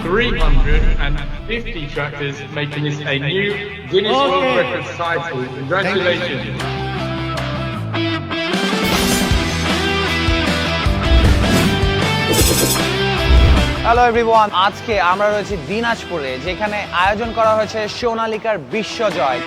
350 tractors, making this a new Guinness World Records title. Congratulations. Hello everyone, আজকে আমরা রয়েছি দিনাজপুরে, যেখানে আয়োজন করা হয়েছে সোনালিকার বিশ্বজয়।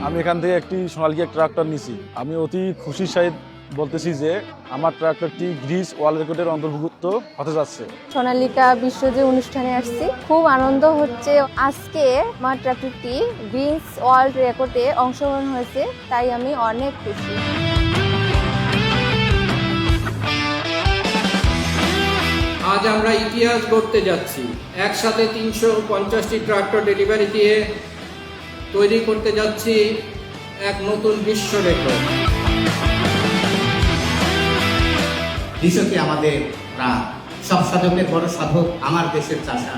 আমি এখান থেকে একটি সোনালিকা ট্রাক্টর নিছি। আমি অতি খুশির সহিত বলতেছি যে আমার ট্রাক্টরটি গ্রিস ওয়ার্ল্ড রেকর্ডের অন্তর্ভুক্ত হতে যাচ্ছে। সোনালিকা বিশ্বজয় অনুষ্ঠানে আসছি, খুব আনন্দ হচ্ছে। আজকে আমার ট্রাক্টরটি গ্রিস ওয়ার্ল্ড রেকর্ডে অংশগ্রহণ হয়েছে, তাই আমি অনেক খুশি। আজ আমরা ইতিহাস গড়তে যাচ্ছি। একসাথে 350টি ট্রাক্টর ডেলিভারি দিয়ে তৈরি করতে যাচ্ছি এক নতুন বিশ্ব রেকর্ড। কৃষকই আমাদের প্রাণ, সব সাধকের বড় সাধক আমার দেশের চাষা,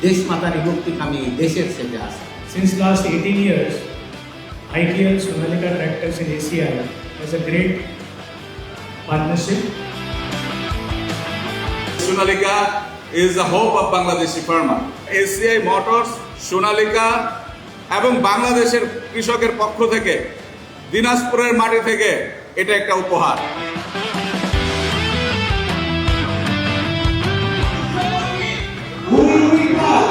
দেশ মাতার বিভক্তিকামী দেশের সেজে আসা। Since last 18 years, ITL Sonalika Tractors in ACI has a great partnership. Sonalika is the hope of Bangladeshi farmer. ACI Motors, Sonalika এবং বাংলাদেশের কৃষকের পক্ষ থেকে দিনাজপুরের মাটি থেকে এটা একটা উপহার। Who we got?